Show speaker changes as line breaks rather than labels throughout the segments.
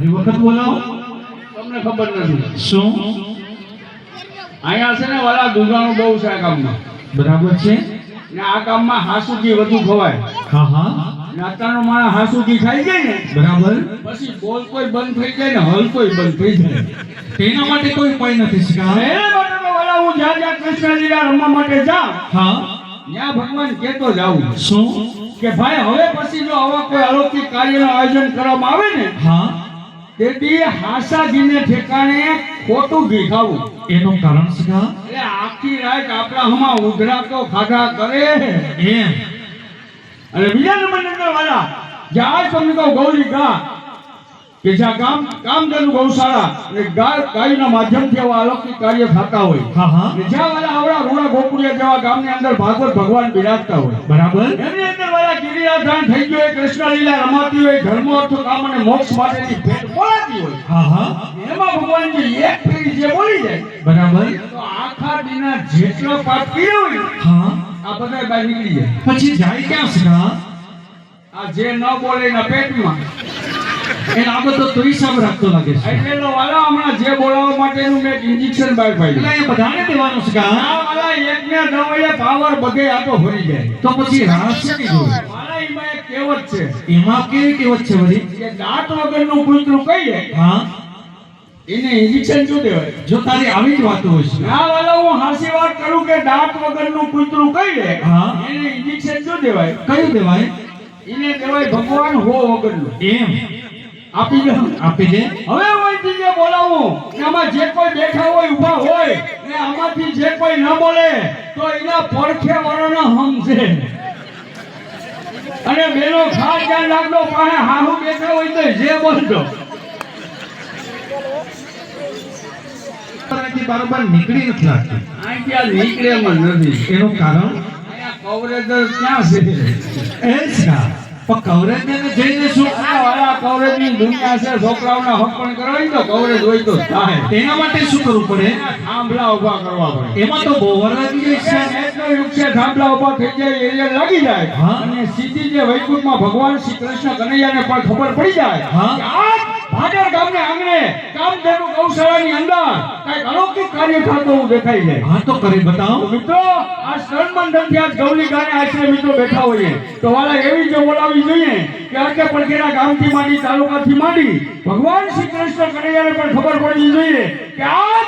ફરી વખત બોલાવો.
તમને ખબર નથી
શું?
અહીંયા છે ને વાલા દુધાણું બહુ છે આ ગામમાં.
બરાબર છે.
ને આ ગામમાં હાસુકી વધુ ખવાય.
હા હા
ને અત્યારનો માણસ હાસુકી ખાઈ જાય ને
બરાબર.
પછી બોલ કોઈ બંધ થઈ જાય ને હલ કોઈ બંધ થઈ જાય.
તેના માટે કોઈ ઉપાય નથી શીખા.
એ માટે તો વાલા હું જ્યાં જ્યાં કૃષ્ણ લીલા રમવા માટે જાઉં
હા
ત્યાં ભગવાન કહેતો જાઉં
શું?
કે ભાઈ હવે પછી જો આવા કોઈ અલૌકિક કાર્યનું આયોજન કરવામાં આવે ને
હા
તેથી હાસાજીને ઠેકાણે ખોટું ઘી ખાવું.
એનું કારણ શીખા.
એટલે આખી રાત આપણા હમા ઉધરા તો ખાધા કરે.
એમ.
અને બીજા નંબરની અંદર વાલા જ્યાં તમને કહું ગૌરી ગા કે જ્યાં કામધેનુ ગૌશાળા અને ગાયના માધ્યમથી આવા અલૌકિક કાર્ય થતા હોય.
હા હા
અને જ્યાં વાલા આવડા રૂડા ગોકુળિયા જેવા ગામની અંદર ભાગવત ભગવાન બિરાજતા હોય.
બરાબર.
એમની અંદર વાલા ગિરિરાધાન થઈ ગયો હોય, કૃષ્ણ લીલા રમાતી હોય, ધર્મ અર્થ કામ અને મોક્ષ માટેની ભેટ બોલાતી હોય.
હા હા
એમાં ભગવાનજી એક ફેરી જે બોલી જાય
બરાબર.
તો આખા દિના જેટલો પાપ કર્યો હોય
હા
આ બધા બહાર નીકળી જાય.
પછી જાય ક્યાં શીખા?
આ જે ન બોલે એના પેટમાં.
એને આ બધો તો હિસાબ રાખતો લાગે છે.
એટલે તો વાલા હમણાં જે બોલાવવા માટેનું મેં ઇન્જેક્શન બહાર પાડ્યું.
એટલે એ બધાને દેવાનું શીખા.
આ વાલા એકને દવાઈએ પાવર બધે આટો ભરી જાય.
તો પછી રાસ છે કે જોવે?
વાલા એમાં એક કહેવત છે
એમાં કેવી કહેવત છે બધી?
કે દાંત વગરનું કૂતરું કહીએ
હા
એને ઇન્જેક્શન શું દેવાય?
જો તારી આવી જ વાતો હોય છે.
ના વાલા હું હાસી વાત કરું કે દાંત વગરનું કૂતરું કહીએ
હા
એને ઇન્જેક્શન શું દેવાય?
કયું દેવાય?
એને દેવાય ભગવાન હો વગરનું.
એમ
આપી દે.
આપી દે.
હવે ઓયથી જે બોલાવું કે આમાં જે કોઈ બેઠા હોય ઊભા હોય ને આમાંથી જે કોઈ ન બોલે તો એના પડખે વાળાના હમ છે. અને બેનો ખાસ ધ્યાન રાખજો પાસે હાહુ બેઠા હોય તો જે બોલજો.
અહીંથી બરોબર નીકળી નથી લાગતી.
અહીંથી આ નીકળે એમ જ નથી.
એનું કારણ
અહીંયા કવરેજ ક્યાં છે?
એ જ ના. પણ કવરેજને જઈને શું?
આ વાળા કવરેજની દુનિયા છે. છોકરાઓના હક પણ કરવાય તો કવરેજ હોય તો થાય.
તેના માટે શું કરવું પડે?
થાંભલા ઉભા કરવા પડે.
એમાં તો બહુ વાર લાગી જાય છે.
એટલો યુગ છે થાંભલા ઉભા થઈ જાય એરિયા લાગી જાય.
હા.
અને સીધી જે વૈકુંઠમાં ભગવાન શ્રી કૃષ્ણ કનૈયાને પણ ખબર પડી જાય
હા.
કે આ ભાદર ગામને આંગણે કામધેનુ ગૌશાળાની અંદર કઈક અલૌકિક કાર્ય થતો હું દેખાઈ જાય.
હા તો કરી બતાવો.
તો મિત્રો આ સ્તનબંધનથી આજ ગૌલી ગાને આશ્રય મિત્રો બેઠા હોઈએ તો વાલા એવી જો બોલાવી જોઈએ કે આખે પડખેના ગામથી માંડી તાલુકાથી માંડી ભગવાન શ્રી કૃષ્ણ કનૈયાને પણ ખબર પડવી જોઈએ કે આ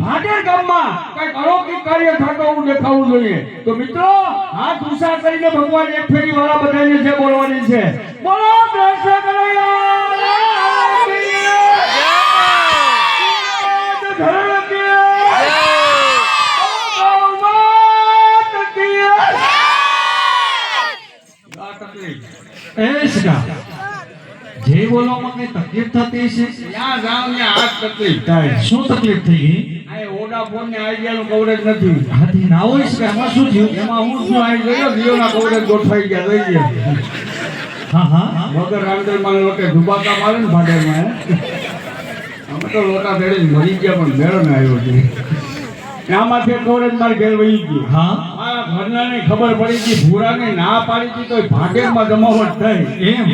ભાદર ગામમાં કઈક અલૌકિક કાર્ય થતો હું દેખાવું જોઈએ. તો મિત્રો હાથ ઊંચા કરીને ભગવાન એક ફેરી વાળા બધાને જે બોલવાની છે બોલો કૃષ્ણ કનૈયા
જે બોલવામાં કઈ તકલીફ થતી છે?
ત્યાં જાવ ને આ તકલીફ થાય.
શું તકલીફ થઈ ગઈ?
આ વોડાફોન ને આઈડિયાનું કવરેજ નથી.
હાથી ના હોય છે. એમાં શું થયું?
એમાં હું શું આવી ગયો જીઓના કવરેજ ગોઠવાઈ ગયા લઈ ગયા.
હા હા
વગર રાંધણમાં લોટે ધુબાકા મારે ને ભાડેમાં અમે તો લોટા તેડી મરી ગયા પણ મેળો ને આવ્યો છે. આમાંથી કવરેજ મારે ઘેર વહી ગયું.
હા
મારા ઘરનાને ખબર પડી ગઈ ભૂરાને ના પાડી હતી તો ભાગેમાં જમાવટ થઈ.
એમ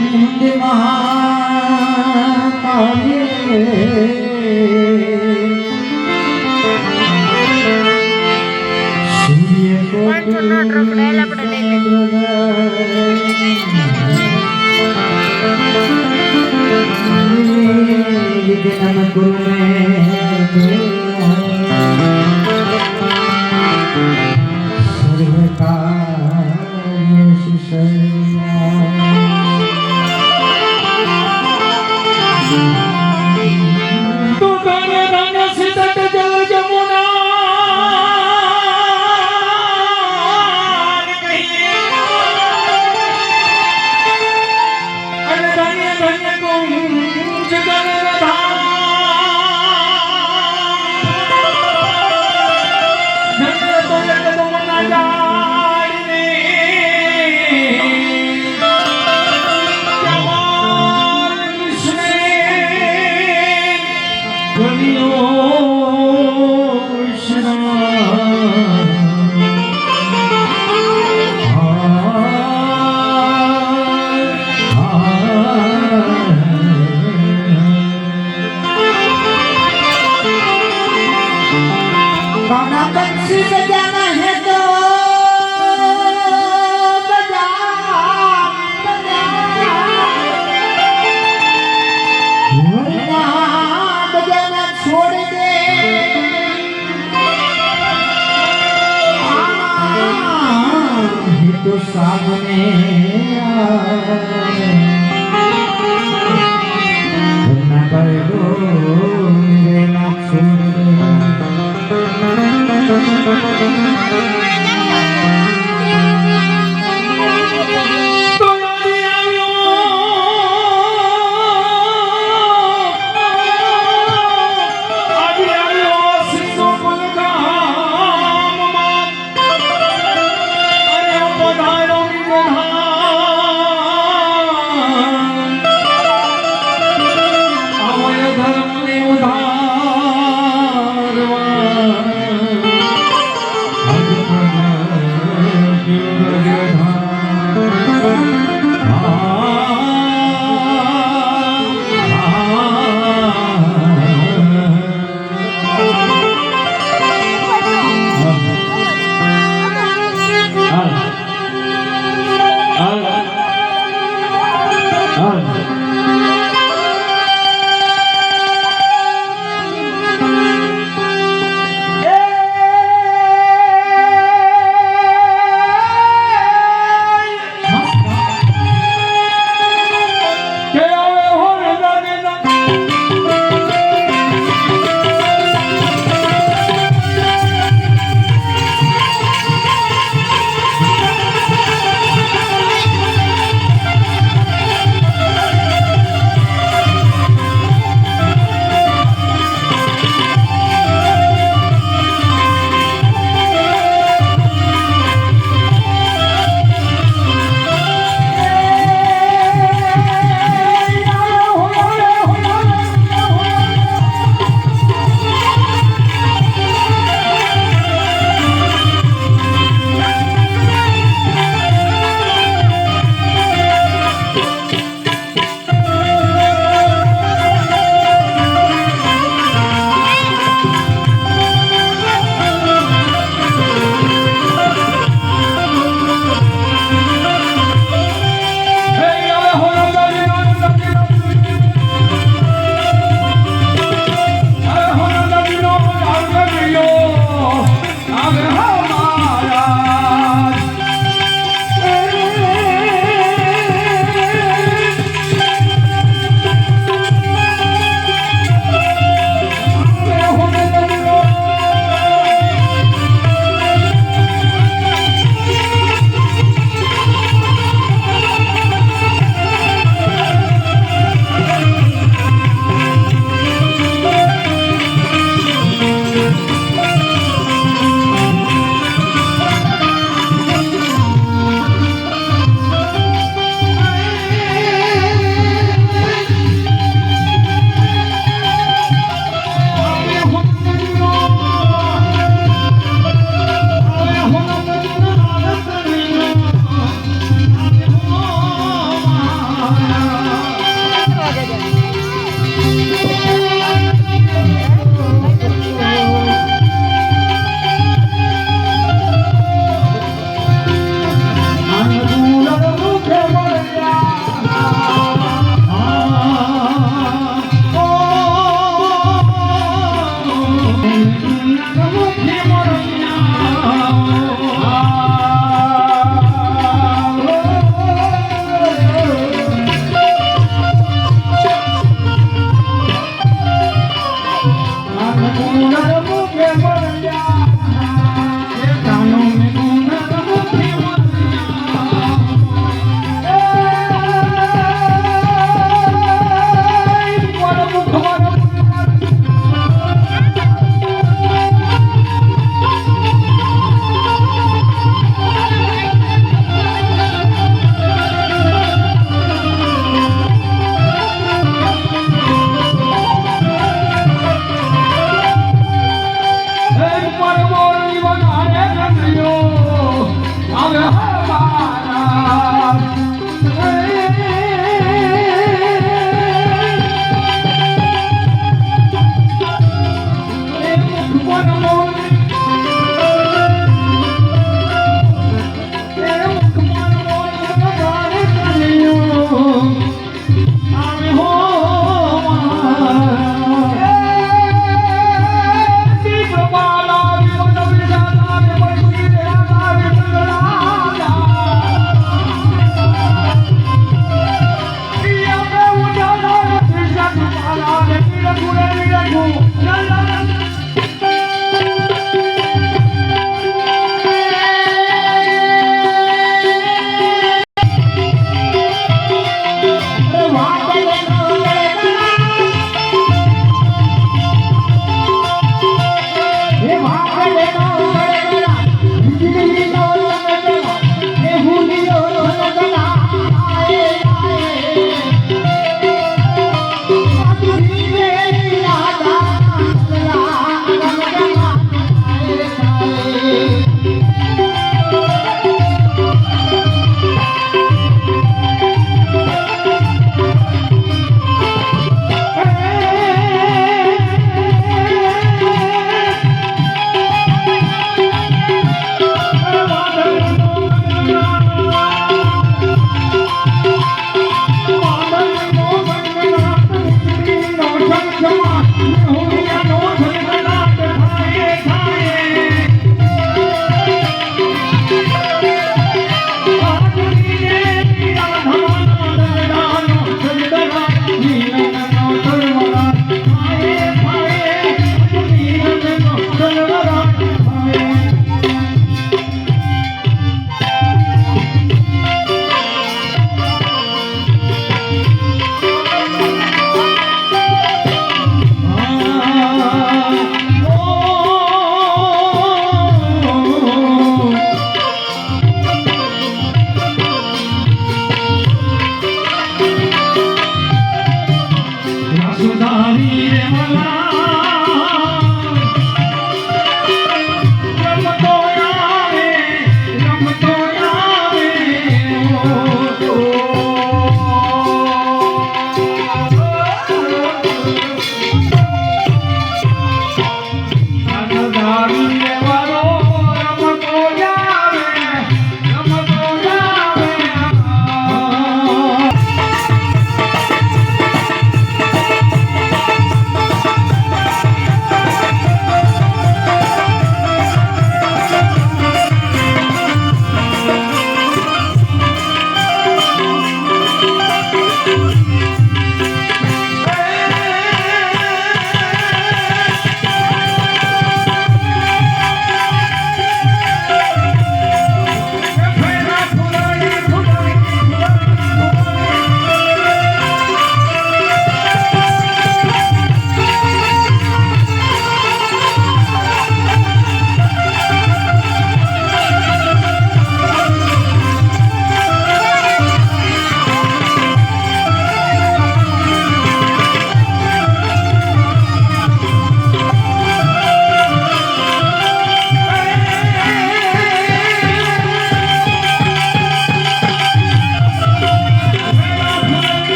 કુંજ
તો ધન્ય ધન્ય સીતટ જલ જમુના અને ધન્ય ધન્ય કુંજ ગણરધામ ધન્ય તો જગદમના જાળને જવાન વિશ્વે
बंसी बजाना है तो बजा बजा बजाना छोड़ दे ये तो सामने ना कर दो मेरे ना छोड़ दे
તો યાદી આવ્યો સિંધુ કુલગામમાં અને પધાર્યો નિધાન આવય ધર્મને ઉધારવા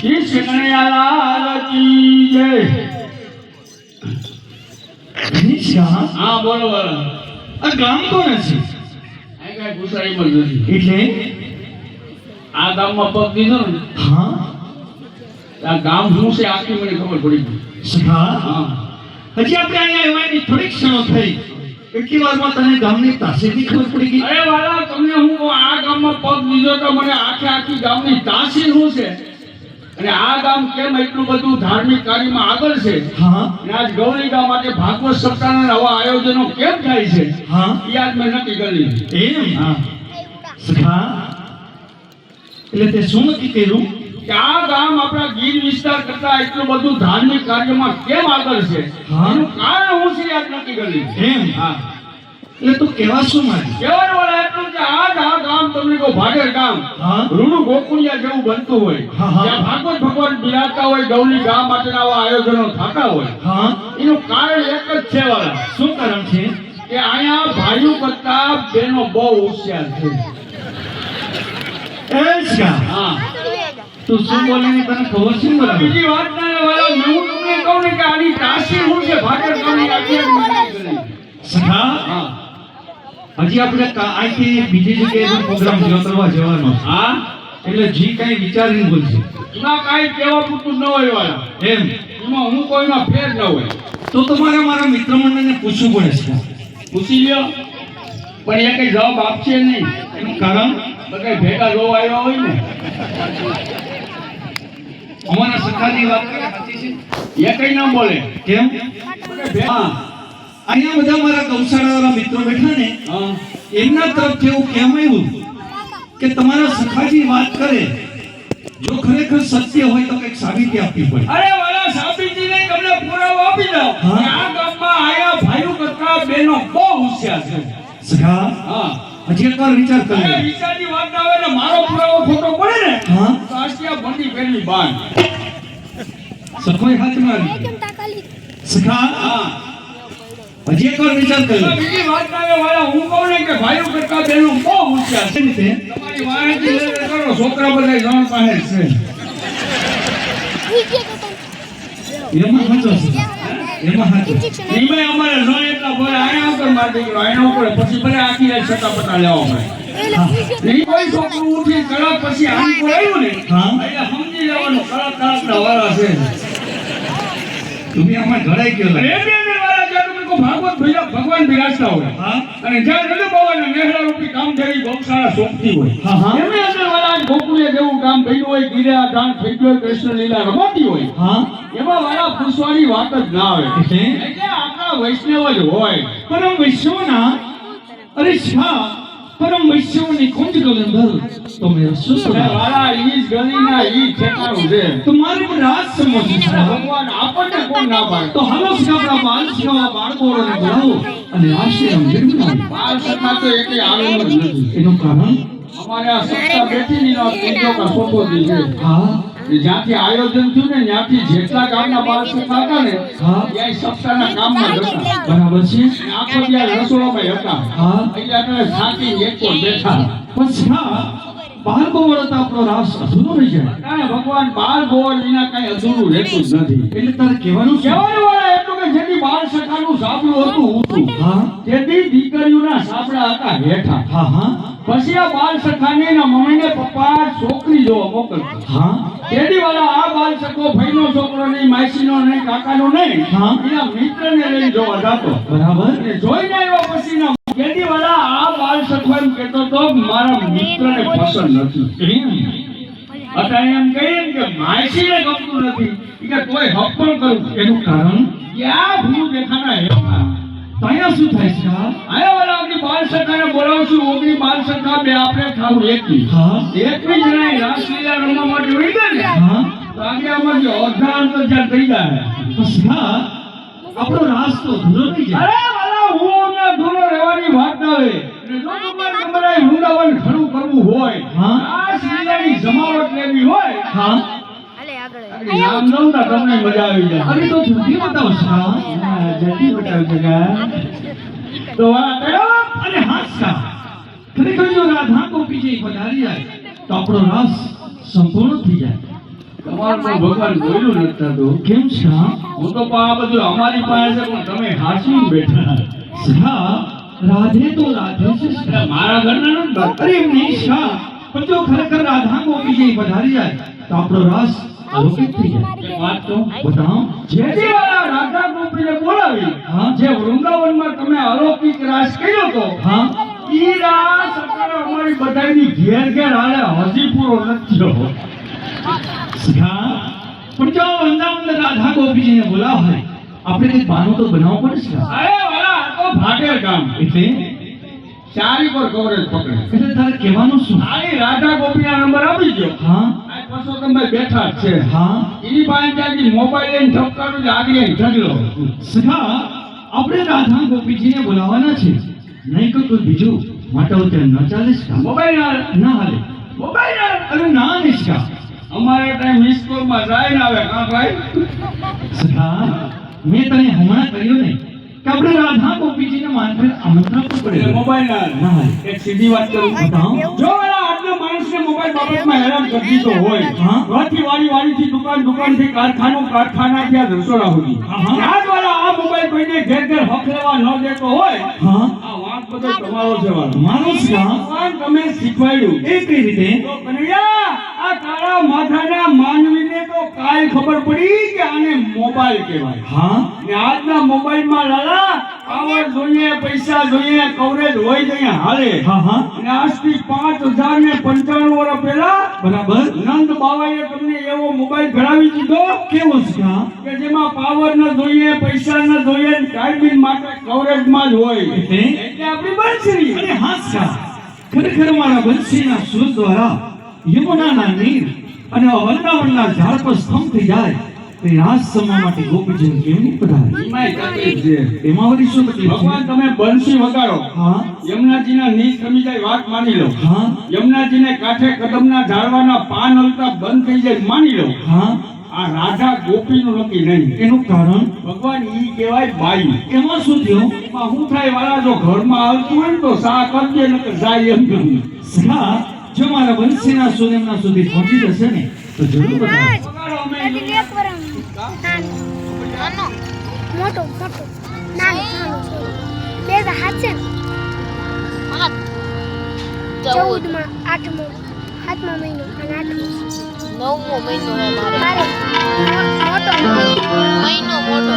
કૃષ્ણ કનૈયાલાલ કી જય.
ઘનશ્યામ,
હા બોલો બોલો.
આ ગામ કોણ છે?
આ કઈ ગુસાઈમાં જ નથી.
એટલે
આ ગામમાં પગ દીધો ને
હા
આ ગામ શું છે આખી મને ખબર પડી ગઈ.
સખા,
હા
હજી આપણે અહીંયા આવવાની થોડીક ક્ષણો થઈ, એટલી વારમાં તને ગામની તાસીરની ખબર પડી ગઈ.
અરે વાલા તમને હું કહું, આ ગામમાં પગ દીધો તો મને આખી ગામની તાસીર શું છે અને આ ગામ કેમ એટલું બધું ધાર્મિક કાર્યમાં આગળ છે
હા
અને આજ ગૌરી ગામ માટે ભાગવત સપ્તાહના આવા આયોજનો કેમ થાય છે
હા
એ આજ મેં નક્કી કરી.
એમ
હા
સખા, એટલે તે શું નક્કી કર્યું?
કે આ ગામ આપણા ગીર વિસ્તાર કરતા એટલું બધું ધાર્મિક કાર્યમાં કેમ આગળ છે
હા.
એનું કારણ હું છે આજ નક્કી કરી.
એમ
હા
એટલે તું કેવા શું માંગી?
કહેવાનું વાળા એટલું કે આ ગામ તમને કહું ભાગેર ગામ
હા
રૂડું ગોકુળિયા જેવું બનતું હોય
હા, હા.
જ્યાં ભાગવત ભગવાન બિરાજતા હોય ગૌરી ગામ માટેના આવા આયોજનો થતા હોય
હા,
એનું કારણ એક જ છે વાળા
શું કારણ છે?
કે અહીંયા ભાઈઓ કરતા બહેનો બહુ હોશિયાર છે.
એ સખા,
હા
તું શું બોલે ને તને ખબર છે ને બરાબર?
બીજી વાત ના વાળા હું તમને કહું ને કે આની તાસીર શું છે ભાગેર ગામની આખી એક મિનિટ કરી.
સખા,
હા
હજી આપણે અહીંથી બીજી જગ્યાએ પણ પ્રોગ્રામ કરવા જવાનો છે.
હા
એટલે જી કઈ વિચારીને બોલશે.
એમાં કાંઈ કહેવા પૂરતું ન હોય વાળા.
એમ
એમાં હું કોઈમાં ફેર ન હોય.
તો તમારે મારા મિત્ર મંડળને પૂછવું પડે છે.
પૂછી લ્યો પણ એ કઈ જવાબ આપશે નહીં.
એનું કારણ
બધા ભેગા જોવા આવ્યા હોય ને
અમારા સખાની વાત કરે સાચી છે?
એ કઈ ના બોલે.
કેમ?
બધા ભેગા.
અહીંયા બધા મારા ગૌશાળાવાળા મિત્રો બેઠા ને,
હા.
એમના તરફથી એવું કેમ આવ્યું કે તમારા સખાજી વાત કરે જો ખરેખર સત્ય હોય તો કંઈક સાબિતી આપવી પડે.
અરે વાલા સાબિતી નહીં તમને પુરાવો આપી દઉં
હા.
કે આ ગામમાં આયા ભાઈઓ કરતા બહેનો બહુ હોશિયાર છે.
સખા,
હા
હજી એકવાર વિચાર
અરે
કરી.
વિચારની વાત ના આવે ને મારો પુરાવો ખોટો પડે ને
હા,
તો આશિયા બંધી ફેરવી બાંધ.
સખોય હાથમાં આવી. સખા,
હા
હજી એકવાર વિચાર
તો
કરી.
બીજી વાત ના આવે વાલા હું કહું ને કે ભાઈઓ કરતા બહેનો બહુ હોશિયાર છે.
કેવી રીતે?
તમારી વાણીથી લેર કરો છોકરા બધા જણ પાસે છે.
એમાં હાચો છે. એમાં હાચો.
એમાંય અમારે જણ એટલા ભલે આયા ઉપર માર દીકરો આયા ઉપર પછી ભલે આખી રાત છટા લેવા પડે. એ કોઈ છોકરું ઉઠી કલાક પછી આની કોઈ આવ્યું ને
હા.
એટલે સમજી લેવાનું કલાક ના વાળા છે.
તમે આમાં ઘડાઈ ગયો લાગે.
રેડિયન વાળા જ્યાં તમે કહો ભાગવત ભગવાન બિરાજતા હોય
હા
અને જ્યાં નંદ બાબાના નેહરા રૂપી કામ થઈ ગૌશાળા સોંપતી હોય
હા, હા.
એમની અંદર વાળા ગોકુળે જેવું કામ થયું હોય ગીરા દાન થઈ ગયો કૃષ્ણ લીલા રમાતી હોય
હા,
એમાં વાળા પૂછવાની વાત જ ના આવે.
એટલે?
એટલે આપણા વૈષ્ણવ જ હોય.
પરમ વૈષ્ણવના અરે શા પરમ વૈષ્ણવની કુંજ ગલંધર તો મેં શું
એટલે વાળા ઈ જ ગલીના ઈ ઠેકાણું છે.
તમારી પણ રાત સમજો છે.
ભગવાન આપણને કોણ ના પાડે.
તો હાલો આપણા બાલ શીખવા બાળકોને બોલાવો અને આશ્રમ નિર્માણ.
બાળ સત્તા તો એકે આવેલો જ નથી.
એનું કારણ
અમારે આ સત્તા બેઠીની નો ત્રીજો કે ચોથો દી છે.
હા
કે જ્યાંથી આયોજન થયું ને ત્યાંથી જેટલા ગામના બાળ સત્તા હતા ને
હા
ત્યાં સત્તાના કામમાં જ હતા.
બરાબર છે.
અને આખો ત્યાં રસોડામાં હતા.
હા
એટલે આપણે સાચી એક પર બેઠા.
પણ શા બાળ ગોવળ તો આપણો રાસ અધૂરો રહી જાય.
કારણ ભગવાન બાળ ગોળ વિના કઈ અધૂરું રહેતું જ નથી.
એટલે તારે કહેવાનું છે.
કહેવાનું વાળા એટલું કે જેથી બાળ સખાનું સાપડું હતું ઊંચું
હા
તેથી દીકરીઓના સાપડા હતા હેઠા.
હા હા
પછી આ બાળ સખાને ના મમ્મીને પપ્પા છોકરી જોવા મોકલતા.
હા
તેથી વાળા આ બાળ સખો ભાઈનો છોકરો નહીં માસીનો નહીં કાકાનો નહીં
હા.
એના મિત્રને લઈને જોવા જતો.
બરાબર.
અને જોઈને આવ્યા પછી ના તેથી વાળા આ બાળ સખો એમ કહેતો તો મારા મિત્રને પસંદ નથી.
એમ
અત્યારે એમ કહીએ ને કે માસીને ગમતું નથી ઈ કે તોય હક પણ કરું.
એનું કારણ
ક્યાં ભૂલ દેખાના હેઠા
ત્યાં શું થાય છે?
આયા વાળા આપણી બાળ સખાને બોલાવશું. ઓગણી બાળ સખા બે આપણે થાવ એકવી.
હા
એકવી જ નહીં રાસલીલા રમવા માટે ઉડી ગયા ને
હા
તો આગે આમાંથી અડધા અંતર જ્યાં થઈ જાય.
બસ હા આપણો રાસ તો અધૂરો રહી જાય.
અરે વાલા હું ને ધૂનો રહેવાની વાત ના આવે. અને જો તમારે તમારે વૃંદાવન ખરું કરવું હોય
હા.
રાસલીલાની જમાવટ લેવી હોય
હા
આગળ નામ લઉં તો તમને મજા આવી જાય.
અરે તો જલ્દી બતાવો શા.
હા, જલ્દી બતાવજો કા. તો આ તરફ
અને હાસ્કા ખરેખર જો રાધા ગોપીજી પધારી જાય તો આપણો રાસ સંપૂર્ણ થઈ જાય.
તમારું તો ભગવાન બોલ્યું નથી થતું.
કેમ શા?
હું તો આ બધું અમારી પાસે છે પણ તમે હાંસીને બેઠા.
શા રાધે તો રાધે છે શા.
એટલે મારા ઘરના નથી બાકી.
અરે એમ નહીં શા, પણ જો ખરેખર રાધા ગોપીજી પધારી જાય તો આપણો રાસ અલૌકિક થઈ જાય.
એક વાત તો
બતાવો.
જે જે આ રાધા ગોપીને બોલાવી,
હા.
જે વૃંદાવનમાં તમે અલૌકિક રાસ કર્યો તો,
હા
ઈ રાસ અત્યારે અમારી બધાની ઘેર ઘેર હાલે હજી પૂરો નથી થયો.
શા, પણ જો વૃંદાવન રાધા ગોપીજીને બોલાવ હોય આપણે કંઈક બહાનું તો બનાવવું પડે છે.
અરે વાલા, આ તો ભાગેર કામ.
એટલે
ચારી પર કવરેજ પકડે.
એટલે તારે કહેવાનું શું?
આની રાધા ગોપીના નંબર આપી દો.
હા
આ પાછો તમે બેઠા જ છે.
હા
એની પાસે ત્યાંથી મોબાઈલ લઈને ઠપકારું છે, આગળ ઢગલો.
સખા, આપણે રાધા ગોપીજીને બોલાવવાના છે, નહીં તો કોઈ બીજું માટે ત્યાં ન ચાલે છે કામ?
મોબાઈલ
ના હાલે.
મોબાઈલ
અરે ના નિષ્કા.
અમારે ત્યાં મિસ કોલમાં જાય ને આવે કાં ભાઈ.
સખા, મેં તને હમણાં કહ્યું ને કે આપણે રાધા ગોપીજીને માનભેર આમંત્રણ આપવું
એટલે
પડે.
મોબાઈલ
ના હાલે.
એક સીધી વાત કરું.
બતાવો.
જો વાલા આજના માણસને મોબાઈલ બાબતમાં હેરાન કરી દીધો હોય,
હા.
ઘરથી વાડીથી દુકાનથી કારખાનાથી આ રસોડા સુધી,
હા, હા.
ત્યાં જ વાલા આ મોબાઈલ કોઈને ઘેર ઘેર હક લેવા ન દેતો હોય,
હા
આ વાંક બધો તમારો છે વાલો.
મારો સખા.
ભગવાન તમે શીખવાડ્યું.
એ કઈ રીતે?
તો કનૈયા, આ કાળા માથાના માનવીને તો કાંઈ ખબર પડી કે આને મોબાઈલ કહેવાય.
હા
ને આજના મોબાઈલમાં લાલા પાવર જોઈએ, પૈસા જોઈએ, કવરેજ હોય જોઈએ હાલે.
હા હા
અને આજથી 5095 વર્ષ પહેલા
બરાબર.
નંદ બાવાએ તમને એવો મોબાઈલ ઘડાવી દીધો
કેવો સખા?
કે જેમાં પાવર ન જોઈએ, પૈસા ન જોઈએ, ટાઈમિંગ માટે કવરેજમાં જ હોય.
એટલે?
એટલે આપણી બંસરી.
અરે હા સખા, ખરેખર મારા બંસીના સુર દ્વારા યમુનાના નીર અને વૃંદાવનના ઝાડ પર સ્તંભ થઈ જાય તો એ રાસ સમા માટે ગોપીજીને કેમ નહીં પધારે?
એમાંય તકલીફ છે.
એમાં વળી શું તકલીફ છે?
ભગવાન તમે બંસી વગાડો,
હા
યમુનાજીના નીચ કમી જાય વાત માની લો,
હા
યમુનાજીને કાંઠે કદમના ઝાડવાના પાન હલતા બંધ થઈ જાય માની લો,
હા
આ રાધા ગોપીનું નક્કી નહીં.
એનું કારણ
ભગવાન ઈ કહેવાય બાઈ.
એમાં શું થયું?
એમાં શું થાય વાલા, જો ઘરમાં આવતું હોય ને તો સા કરજે નકર જાય એમ નહીં.
સખા, જો મારા બંસીના સુર એમના સુધી પહોંચી જશે ને તો જરૂર બતાવે.
વગાડો અમે
નાનો મોટો મોટો નાનો નાનો બે હાથ છે ને 14માં 8મો 7મા મહિનો અને 8મો
9મો મહિનો હે મારે
મારે મોટો
મહિનો મોટો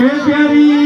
એ પ્યારી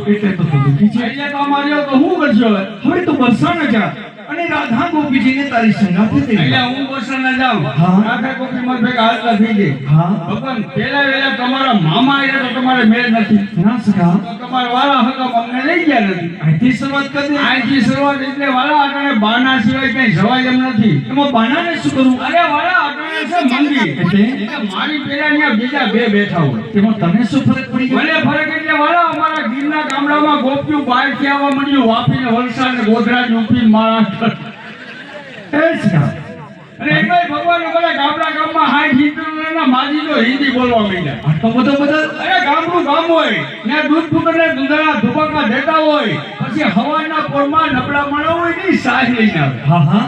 એટલે તો તું દુઃખી છે.
એટલે તો અમારે તો હું કરશો હવે?
હવે તો બરસાને જા અને રાધા ગોપીજીને તારી સંગાથે થઈ
એટલે
જા.
હું બસને જાઉં.
હા.
રાધા ગોપીમાં ભેગા હાલતા થઈ ગઈ.
હા
ભગવાન પેલા વેલા તમારા મામા આવ્યા તો તમારે મેળ નથી.
ના સખા,
તો તમારા વાલા હતા અમને લઈ ગયા નથી.
અહીંથી શરૂઆત કરી દે.
અહીંથી શરૂઆત એટલે વાલા આટણે બાના સિવાય કઈ જવાય એમ નથી.
એમાં બાનાને શું કરું?
અરે વાલા આટણે છે મંદી.
એટલે?
એટલે મારી પેલા ત્યાં બીજા બે બેઠા હોય.
તેમાં તને શું ફરક પડી ગયો?
મને ફરક એટલે વાલા અમારા ગીરના ગામડામાં ગોપિયું બહારથી આવવા માંડ્યું. વાપીને વલસાડ ને ગોધરા ઉપી મહારાષ્ટ્ર.
એ સખા,
અને એમાંય ભગવાન અમારા ગામમાં 60-70 માજી તો હિન્દી બોલવા માંડ્યા.
આટલો બધો બદલ?
અરે ગામનું ગામ હોય ને દૂધ ફૂકરને દૂધના ધુબાકા દેતા હોય, પછી હવાના પોરમાં નબળા માણસ હોય ને સાજ લઈને આવે.
હા હા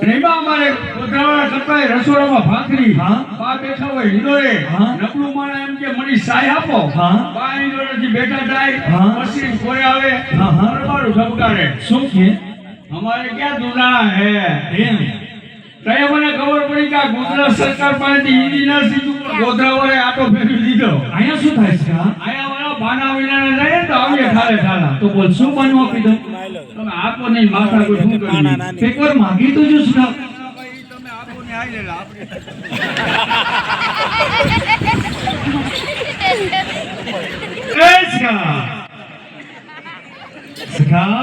અને એમાં અમારે ગોધરાવાળા કરતા રસોડામાં ભાખરી,
હા.
બા બેઠા હોય હિંડોળે,
હા.
નબળું માણસ એમ કે મને સાય આપો.
હા.
બા હિંડોળેથી બેઠા થાય,
હા.
પછી કોઈ આવે,
હા, હા.
બરોબર ધબકારે.
શું કે?
અમારે ક્યાં દુના હે
એમ?
તય મને ખબર પડી કે આ ગુજરાત સરકાર પાસેથી હિન્દી ના શીખવું પણ ગોધરાવાળે આટો ફેરવી દીધો.
અહીંયા શું થાય છે? હા?
આયા વાળા બાના વિનાના જાય ને તો આવીએ ઠાલે ઠાલા.
તો બોલ, શું બાનું આપી દઉં?
તમે આપો નહીં માથા કોઈ શું કરી
એકવાર માગી તો જો સખા.
તમે આપો ને આઈ લેલા આપણે
એ સખા, સખા,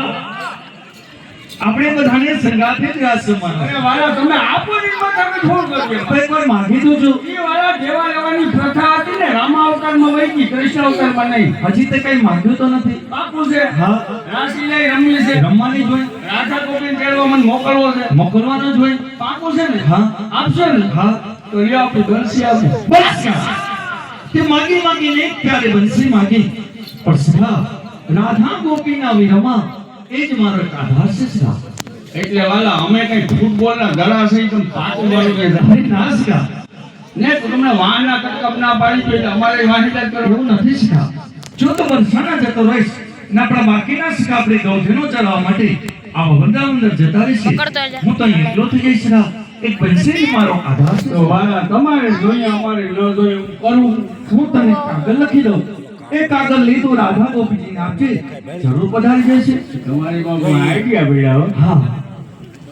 આપણે બધાને સંગાથે જ રાસ રમવાનો.
અરે વાલા તમે આપો ને માથા કોઈ શું કરી
તો એકવાર માગી તો જો.
ઈ વાળા દેવા લેવાની પ્રથા હતી ને રામા અવતારમાં વહી ગઈ, કૃષ્ણ અવતારમાં નહીં.
હજી તે કઈ માગ્યું તો નથી.
બાપુ છે
હા,
રાસલીલા રમવી છે,
રમવાની જ હોય,
રાધા ગોપીને તેડવા મને મોકલવો છે.
મોકલવાનો જ હોય.
બાપુ છે ને
હા
આપશો ને
હા,
તો લ્યો આપી બંસી આપી.
બસ તે માગી માગીને એક પ્યારે બંસી માગી. પણ સખા, રાધા ગોપીના વિરહમાં એ જ મારો એક આધાર છે સખા.
એટલે વાલા અમે કઈ ફૂટબોલના દડા છે તમે પાકું મારું કે
અરે ના સખા,
ને તો તમને વાહના કટકપ ના પાડી દો એટલે અમારે વાહિદાત કરો.
એવું નથી સખા. જો તો વરસાના જતો રહીશ ને આપણા બાકીના સખા આપણે ગૌધનો ચલાવવા માટે આ વંદાવંદર જતા રહીશું.
પકડતો જા.
હું તો અહીં એકલો થઈ જઈશ સખા. એક બંસી જ મારો આધાર છે.
તો વાલા તમારે જોઈએ અમારે ન જોઈએ એવું કરવું.
હું તને કાગળ લખી દઉં. એ કાગળ લીધું રાધા ગોપીજીને આપજે, જરૂર પધારી જશે.
તમારી પાસે આઈડિયા પડ્યા હો.
હા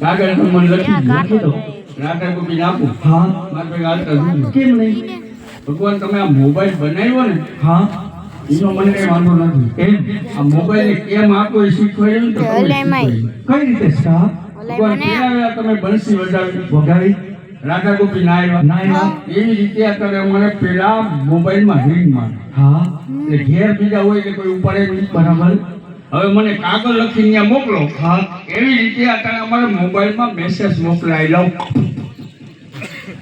કાગળ તો મને લખી દો.
લખી દઉં.
રાધા ગોપી આપું
હા,
મારે ભેગા હાલતા જજો.
કેમ નહીં?
ભગવાન તમે આ મોબાઈલ બનાવ્યો ને
હા,
એનો મને કઈ વાંધો નથી.
એમ?
આ મોબાઈલ ને કેમ આપો એ શીખવાડ્યું ને તો તમે શીખવાડ્યું.
કઈ રીતે સખા?
ભગવાન પેલા વેલા તમે બંસી વજાવી,
વગાડી
રાધા ગોપી ના આવ્યા.
ના આવ્યા?
એવી રીતે અત્યારે મને પેલા મોબાઈલમાં રિંગ મારે
હા,
એટલે ઘેર બીજા હોય એટલે કોઈ ઉપાડે નહીં.
બરાબર.
હવે મને કાગળ લખીને ત્યાં મોકલો.
હા,
એવી રીતે અત્યારે અમારે મોબાઈલમાં મેસેજ મોકલાઈ લઉં.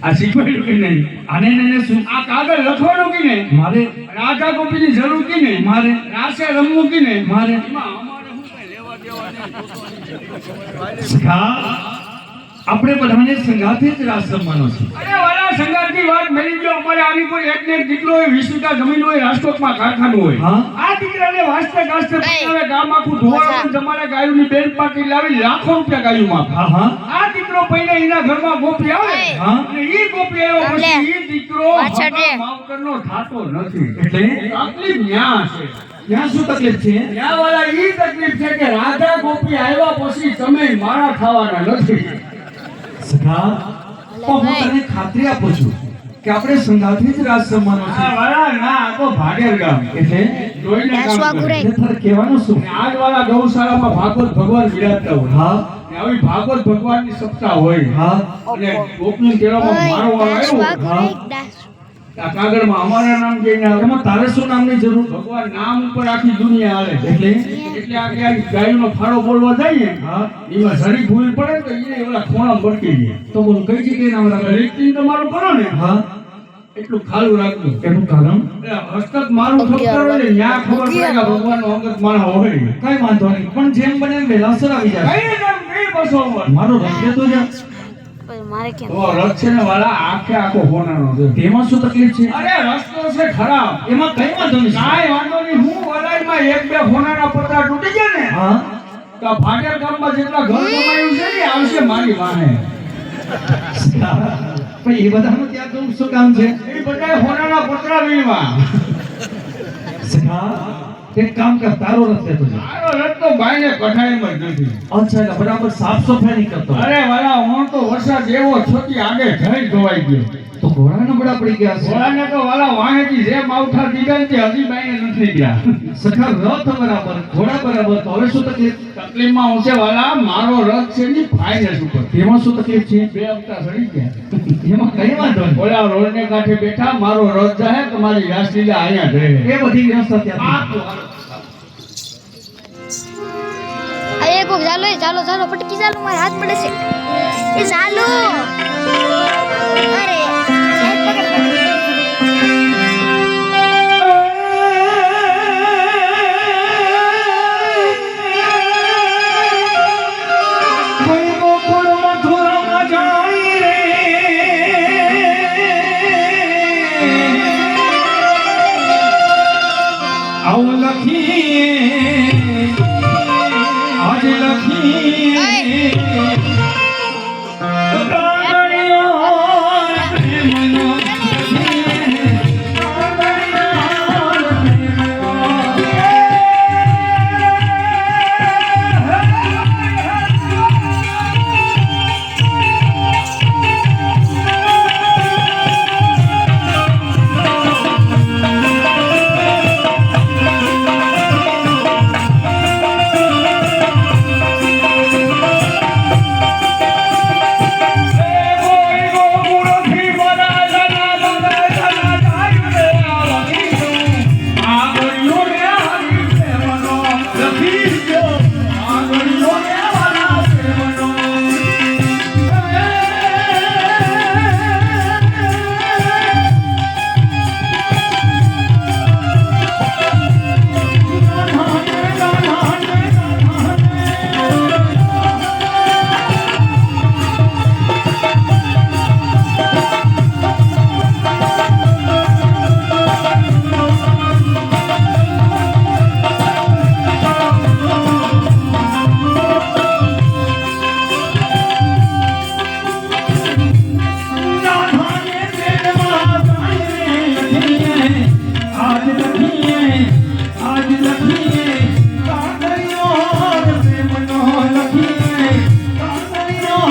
આ શીખવાડ્યું કે નહીં?
આને ને એને શું?
આ કાગળ લખવાનું કે ને
મારે
રાધા ગોપીની જરૂર કે ને
મારે
રાસે રમવું કે ને
મારે
એમાં અમારે શું કઈ લેવા દેવા નહીં.
સખા, આપણે બધાને સંગાથે જ રાસ રમવાનો છે.
અરે વાલા સંગાતની વાત મળી ગયો. અમારે આવી કોઈ એક ને એક દીકરો હોય, 20 વીઘા જમીન હોય, રાજકોટમાં કારખાનું હોય.
હા.
આ દીકરાને વાસ્તે ગાસ્તે પકડાવે, ગામ આખું ધોવાળું જમાડે, ગાયોની બેન પાટી લાવી લાખો રૂપિયા ગાયું આપે.
હા હા
આ દીકરો પૈને એના ઘરમાં ગોપી આવે
હા.
અને ઈ ગોપી આવ્યો પછી ઈ દીકરો
પાછળ રે.
માવતરનો થાતો નથી.
એટલે
તકલીફ ન્યા છે.
ત્યાં શું તકલીફ છે?
ન્યા વાળા ઈ તકલીફ છે કે રાધા ગોપી આવ્યા પછી તમે મારા ખાવાના નથી.
સખા, પણ હું તને ખાતરી આપું છું કે આપણે સંગાથે જ રાસ રમવાનો છે.
આ વાળા ના આ તો ભાડેર ગામ
એટલે
જોઈને કામ કરે.
એટલે તારે કહેવાનું શું?
અને આજ વાળા ગૌશાળામાં ભાગવત ભગવાન વિરાજતા હોય.
હા
ને આવી ભાગવત ભગવાનની સત્તા હોય.
હા,
અને ગોપીના તેડામાં મારો વાળો આવ્યો.
હા.
આ કાગળમાં અમારા નામ જઈને આવે.
એમાં તારે શું નામની જરૂર?
ભગવાન નામ ઉપર આખી દુનિયા હાલે.
એટલે
એટલે આ ક્યાંક ગાયનો ફાળો બોલવા જાય ને
હા,
એમાં જરી ભૂલ પડે તો એ ઓલા ખોણા ભટકી જાય.
તો બોલ કઈ જગ્યાએ નામ રાખે?
રીતથી તમારું કરો ને
હા,
એટલું ખાલું રાખજો.
એનું કારણ
એટલે હસ્તક મારું ખબર ને ન્યા ખબર પડે કે ભગવાનનો અંગત માણસ હોય.
કઈ વાંધો નહીં, પણ જેમ બને એમ વહેલાસર આવી જાય.
કઈ નામ કઈ બસો ઉપર.
મારો રસ્તે તો જા.
મારે કેમ
ઓ રથ છે ને વાળા આખે આખો હોનાનો છે.
તેમાં શું તકલીફ છે?
અરે રસ્તો છે ખરાબ.
એમાં કઈ વાંધો નહીં.
કાંઈ વાંધો નહીં. હું વલાઈમાં એક બે હોનાના પતરા તૂટી ગયા ને
હા,
તો આ ભાટિયા ગામમાં જેટલા ઘર કમાયું છે ને આવશે મારી વાહે.
પણ એ બધાનું ત્યાં તો શું કામ છે?
એ બધાય હોનાના પતરા વીણવા.
સખા એક કામ કર, તારો રથ લેતો જા.
મારો રથ તો બાયને કઢાઈમાં જ નથી.
અચ્છા, એટલે બરાબર સાફ સફાઈ નહીં કરતો.
અરે વાલા, હું તો વરસાદ એવો છોટી આગે જઈ ધોવાઈ ગયો.
તો ઘોડા નબળા પડી ગયા છે.
ઘોડાને તો વાલા વાહેથી જે માવઠા દીધા ને તે હજી બાઈને નથી ગયા.
સખા રથ બરાબર, ઘોડા બરાબર, તો હવે શું તકલીફ?
તકલીફમાં હું છે વાલા, મારો રથ છે ની ફાઇનસ ઉપર.
એમાં શું તકલીફ છે?
2 હપ્તા સડી ગયા.
એમાં કઈ વાંધો નહીં.
ઓલા રોડને કાંઠે બેઠા, મારો રથ જાય, તમારી રાસલીલા અહીંયા જ રહે.
એ બધી વ્યવસ્થા ત્યાં
આ એક કોક ચાલો એ ચાલો ચાલો પટકી ચાલો મારા હાથ પડે છે એ ચાલો અરે સાહેબ પકડ
કોઈ ગોકુળ મથુરામાં જાય રે, આવું લખીએ, આજ લખીએ કાગળિયો પ્રેમનો લખીએ, કાગળિયો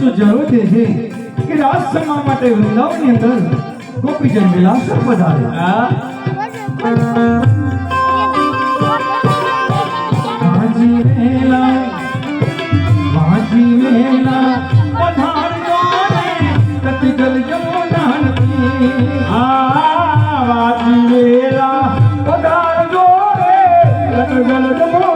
તો જરૂર છે કે રાસ સમા માટે વૃંદાવનની અંદર ગોપીજન વિલાસર પધારે. વાજી વેલા પધારજો રે કતિજલ યમુના નદી.
વાજી વેલા પધારજો રે કતિજલ યમુના